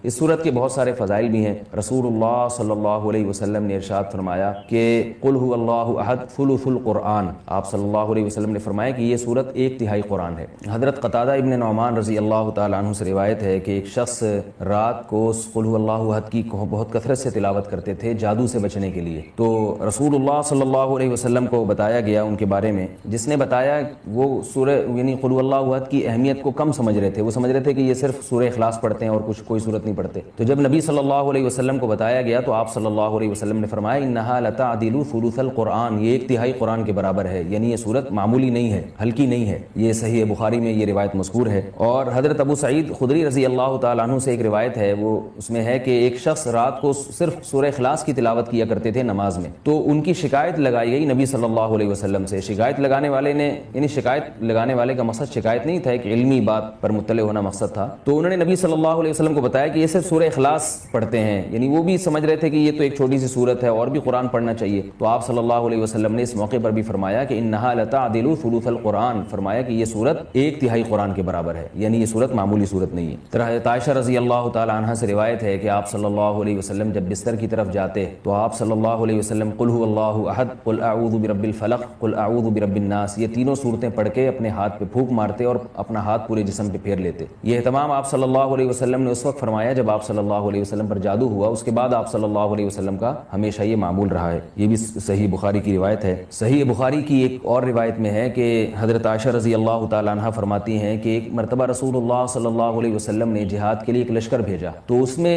اس صورت کے بہت سارے فضائل بھی ہیں۔ رسول اللہ صلی اللہ علیہ وسلم نے ارشاد فرمایا کہ قل هو اللہ احد ثلث القرآن، آپ صلی اللہ علیہ وسلم نے فرمایا کہ یہ صورت 1/3 قرآن ہے۔ حضرت قتادہ ابن نعمان رضی اللہ تعالیٰ عنہ سے روایت ہے کہ ایک شخص رات کو قل هو اللہ احد کی بہت کثرت سے تلاوت کرتے تھے جادو سے بچنے کے لیے، تو رسول اللہ صلی اللہ علیہ وسلم کو بتایا گیا ان کے بارے میں، جس نے بتایا وہ سورہ یعنی قل هو اللہ احد کی اہمیت کو کم سمجھ رہے تھے، وہ سمجھ رہے تھے کہ یہ صرف سورہ اخلاص پڑھتے ہیں اور کچھ کوئی صورت نہیں پڑھتے۔ تو جب نبی صلی اللہ علیہ وسلم کو بتایا گیا تو آپ صلی اللہ علیہ وسلم نے فرمایا انہا لتعدل ثلث القرآن، یہ 1/3 قرآن کے برابر ہے، یعنی یہ صورت معمولی نہیں ہے، ہلکی نہیں ہے۔ یہ صحیح بخاری میں یہ روایت مذکور ہے۔ اور حضرت ابو سعید خدری رضی اللہ تعالیٰ عنہ سے ایک روایت ہے، وہ اس میں ہے کہ ایک شخص رات کو صرف سورہ اخلاص کی تلاوت کیا کرتے تھے نماز میں، تو ان کی شکایت لگائی گئی نبی صلی اللہ علیہ وسلم سے۔ شکایت لگانے والے نے یعنی شکایت لگانے والے کا مقصد شکایت نہیں تھا، ایک علمی بات پر مطلع ہونا مقصد تھا، تو انہوں نے نبی صلی اللہ علیہ وسلم کو بتایا کہ یہ صرف سورہ اخلاص پڑھتے ہیں، یعنی وہ بھی سمجھ رہے تھے کہ یہ تو ایک چھوٹی سی صورت ہے اور بھی قرآن پڑھنا چاہیے۔ تو آپ صلی اللہ علیہ وسلم نے اس موقع پر بھی فرمایا کہ انہا لتعدل ثلث القرآن، فرمایا کہ یہ صورت 1/3 قرآن کے برابر ہے، یعنی یہ صورت معمولی صورت نہیں ہے۔ حضرت عائشہ رضی اللہ تعالی عنہا سے روایت ہے کہ آپ صلی اللہ علیہ وسلم جب بستر کی طرف جاتے تو آپ صلی اللہ علیہ وسلم قل هو اللہ احد، قل اعوذ برب الفلق، قل اعوذ برب الناس، یہ تینوں صورتیں پڑھ کے اپنے ہاتھ پہ پھونک مارتے اور اپنا ہاتھ پورے جسم پہ پھیر لیتے۔ یہ اہتمام آپ صلی اللہ علیہ وسلم نے اس وقت فرمایا جب آپ صلی اللہ علیہ وسلم پر جادو ہوا، اس کے بعد آپ صلی اللہ علیہ وسلم کا ہمیشہ یہ معمول رہا ہے۔ یہ بھی صحیح بخاری کی روایت ہے۔ صحیح بخاری کی ایک اور روایت میں ہے کہ حضرت عائشہ رضی اللہ تعالی عنہا فرماتی ہیں کہ ایک مرتبہ رسول اللہ صلی اللہ علیہ وسلم نے جہاد کے لیے ایک لشکر بھیجا، تو اس میں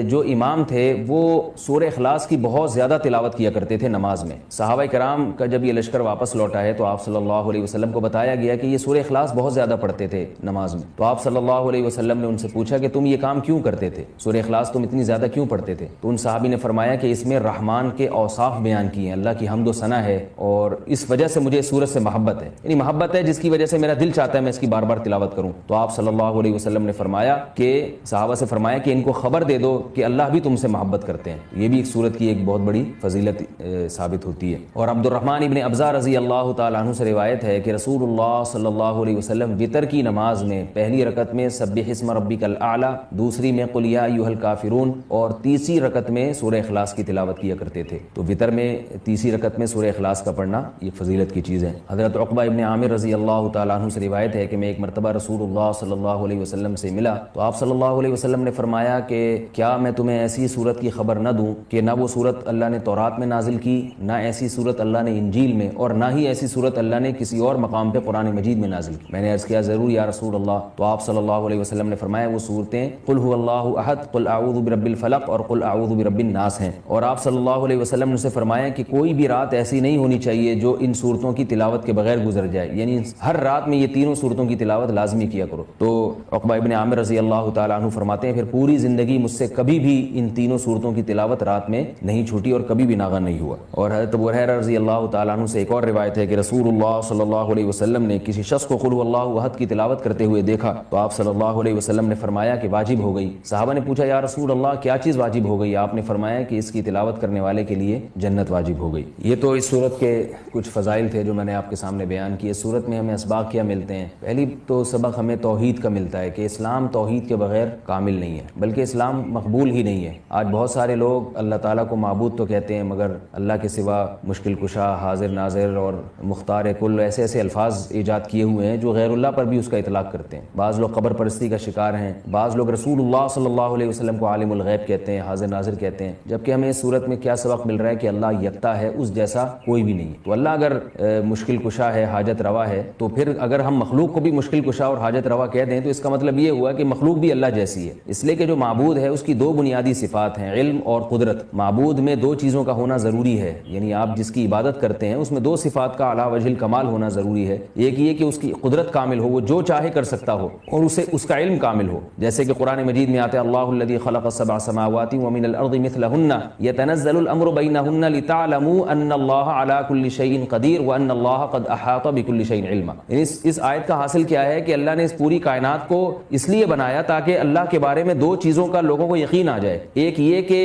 جو امام تھے وہ سورہ اخلاص کی بہت زیادہ تلاوت کیا کرتے تھے نماز میں۔ صحابہ کرام کا جب یہ لشکر واپس لوٹا ہے تو آپ صلی اللہ علیہ وسلم کو بتایا گیا کہ یہ سورہ اخلاص بہت زیادہ پڑھتے تھے نماز میں، تو آپ صلی اللہ علیہ وسلم نے ان سے پوچھا کہ تم یہ کام کیوں کرتے تھے، سورہ اخلاص تم اتنی زیادہ کیوں پڑھتے تھے؟ تو ان صحابی نے فرمایا کہ اس میں رحمان کے اوصاف بیان کیے ہیں، اللہ کی حمد و ثنا ہے، اور اس وجہ سے مجھے اس سورت سے محبت ہے، یعنی محبت ہے جس کی وجہ سے میرا دل چاہتا ہے میں اس کی بار بار تلاوت کروں۔ تو آپ صلی اللہ علیہ وسلم نے فرمایا کہ صحابہ سے فرمایا کہ ان کو خبر دے دو کہ اللہ بھی تم سے محبت کرتے ہیں۔ یہ بھی ایک سورت کی ایک بہت بڑی فضیلت ثابت ہوتی ہے۔ اور عبد الرحمن ابن ابزا رضی اللہ تعالیٰ عنہ سے روایت ہے کہ رسول اللہ صلی اللہ علیہ وسلم وتر کی نماز میں پہلی رکعت میں سبح اسم ربک الاعلی، دوسری میں قل یا ایھا الکافرون، اور تیسری رکعت میں سورہ اخلاص کی تلاوت کیا کرتے تھے۔ تو وتر میں تیسری رکعت میں سورہ اخلاص کا پڑھنا یہ فضیلت کی چیز ہے۔ حضرت عقبہ ابن عامر رضی اللہ تعالیٰ عنہ سے روایت ہے کہ میں ایک مرتبہ رسول اللہ صلی اللہ علیہ وسلم سے ملا تو آپ صلی اللہ علیہ وسلم نے فرمایا کہ کیا میں تمہیں ایسی صورت کی خبر نہ دوں کہ نہ وہ صورت اللہ نے تورات میں نازل کی، نہ ایسی صورت اللہ نے انجیل میں، اور نہ ہی ایسی صورت اللہ نے کسی اور مقام پہ قرآن مجید میں نازل کی؟ میں نے عرض کیا ضرور یا رسول اللہ۔ تو آپ صلی اللہ علیہ وسلم نے فرمایا وہ صورتیں قل هو اللہ احد، قل اعوذ برب الفلق اور قل اعوذ برب الناس ہیں۔ اور آپ صلی اللہ علیہ وسلم نے اسے فرمایا کہ کوئی بھی رات ایسی نہیں ہونی چاہیے جو ان صورتوں کی تلاوت کے بغیر گزر جائے، یعنی ہر رات میں یہ تینوں صورتوں کی تلاوت لازمی کیا کرو۔ تو عقبہ ابن عامر رضی اللہ تعالیٰ عنہ فرماتے ہیں پھر پوری زندگی مجھ سے کبھی بھی ان تینوں صورتوں کی تلاوت رات میں نہیں چھوٹی اور کبھی بھی ناغہ نہیں ہوا۔ اور حضرت ابو ہریرہ رضی اللہ تعالیٰ عنہ سے ایک اور روایت ہے کہ رسول اللہ صلی اللہ علیہ وسلم نے کسی شخص کو قل هو اللہ احد کی تلاوت کرتے ہوئے دیکھا تو آپ صلی اللہ علیہ وسلم نے فرمایا کہ واجب ہو گئی۔ صحابہ نے پوچھا یا رسول اللہ کیا چیز واجب ہو گئی؟ آپ نے فرمایا کہ اس کی تلاوت کرنے والے کے لیے جنت واجب ہو گئی۔ یہ تو اس صورت کے کچھ فضائل تھے جو میں نے آپ کے سامنے بیان کیے۔ اس صورت میں ہمیں اسباق کیا ملتے ہیں؟ پہلی تو سبق ہمیں توحید کا ملتا ہے کہ اسلام توحید کے بغیر کامل نہیں ہے، بلکہ اسلام مقبول ہی نہیں ہے۔ آج بہت سارے لوگ اللہ تعالیٰ کو معبود تو کہتے ہیں مگر اللہ کے سوا مشکل کشا، حاضر ناظر اور مختار کل ایسے ایسے الفاظ ایجاد کیے ہوئے ہیں جو غیر اللہ پر بھی اس کا اطلاق کرتے ہیں۔ بعض لوگ قبر پرستی کا شکار ہیں، بعض لوگ رسول اللہ صلی اللہ علیہ وسلم کو عالم الغیب کہتے ہیں، حاضر ناظر کہتے ہیں، جبکہ ہمیں اس صورت میں کیا سبق مل رہا ہے کہ اللہ یکتا ہے، اس جیسا کوئی بھی نہیں۔ تو اللہ اگر مشکل کشا ہے، حاجت روا ہے، تو پھر اگر ہم مخلوق کو بھی مشکل کشا اور حاجت روا کہہ دیں تو اس کا مطلب یہ ہوا کہ مخلوق بھی اللہ جیسی ہے۔ اس لیے کہ جو معبود ہے اس کی دو بنیادی صفات ہیں، علم اور قدرت۔ معبود میں دو چیزوں کا ہونا ضروری ہے، یعنی آپ جس کی عبادت کرتے ہیں اس میں دو صفات کا اعلیٰ وجہ الکمال ہونا ضروری ہے۔ ایک یہ کہ اس کی قدرت کامل ہو، وہ جو چاہے کر سکتا ہو، اور اسے اس کا علم کامل ہو، جیسے کہ قرآن مجید میں آتا ہے اللہ الذی خلق السبع سماوات ومن الارض مثلہن یتنزل الامر بینہن لتعلموا ان اللہ علی کل شیء قدیر وان اللہ قد احاط بکل شیء علما۔ اس آیت کا حاصل کیا ہے کہ اللہ نے اس پوری کائنات کو اس لیے بنایا تاکہ اللہ کے بارے میں دو چیزوں کا لوگوں کو یقین آ جائے۔ ایک یہ کہ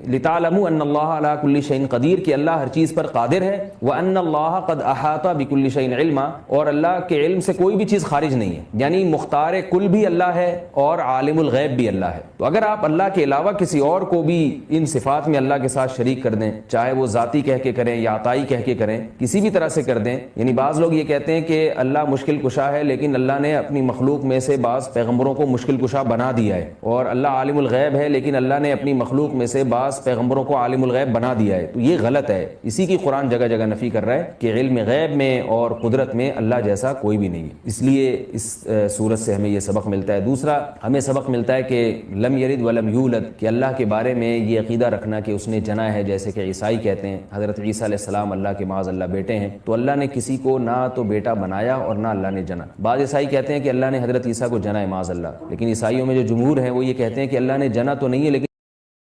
لتعلموا ان اللہ علی کل شیء قدیر، کہ اللہ ہر چیز پر قادر ہے، وان اللہ قد احاط بکل شیء علما، اور اللہ کے علم سے کوئی بھی چیز خارج نہیں ہے، یعنی مختار کل بھی اللہ ہے اور عالم الغیب الغیب بھی اللہ ہے. تو اگر آپ اللہ کے علاوہ کسی اور کو بھی ان صفات میں اللہ کے ساتھ شریک کر دیں, چاہے وہ ذاتی کہہ کے کریں یا عطائی کہہ کے کریں, کسی بھی طرح سے کر دیں, یعنی بعض لوگ یہ کہتے ہیں کہ اللہ مشکل کشا ہے لیکن اللہ نے اپنی مخلوق میں سے بعض پیغمبروں کو مشکل کشا بنا دیا ہے, اور اللہ عالم الغیب ہے لیکن اللہ نے اپنی مخلوق میں سے بعض پیغمبروں کو عالم الغیب بنا دیا ہے. تو یہ غلط ہے. اسی کی قرآن جگہ جگہ نفی کر رہا ہے کہ علم غیب میں اور قدرت میں اللہ جیسا کوئی بھی نہیں ہے. اس لیے اس سورت سے ہمیں یہ سبق ملتا ہے. دوسرا ہمیں سبق ملتا ہے کہ لم یلد ولم یولد, کہ اللہ کے بارے میں یہ عقیدہ رکھنا کہ اس نے جنا ہے, جیسے کہ عیسائی کہتے ہیں حضرت عیسیٰ علیہ السلام اللہ کے معاذ اللہ بیٹے ہیں, تو اللہ نے کسی کو نہ تو بیٹا بنایا اور نہ اللہ نے جنا. بعض عیسائی کہتے ہیں کہ اللہ نے حضرت عیسیٰ کو جنا ہے معاذ اللہ, لیکن عیسائیوں میں جو جمہور ہیں وہ یہ کہتے ہیں کہ اللہ نے جنا تو نہیں ہے لیکن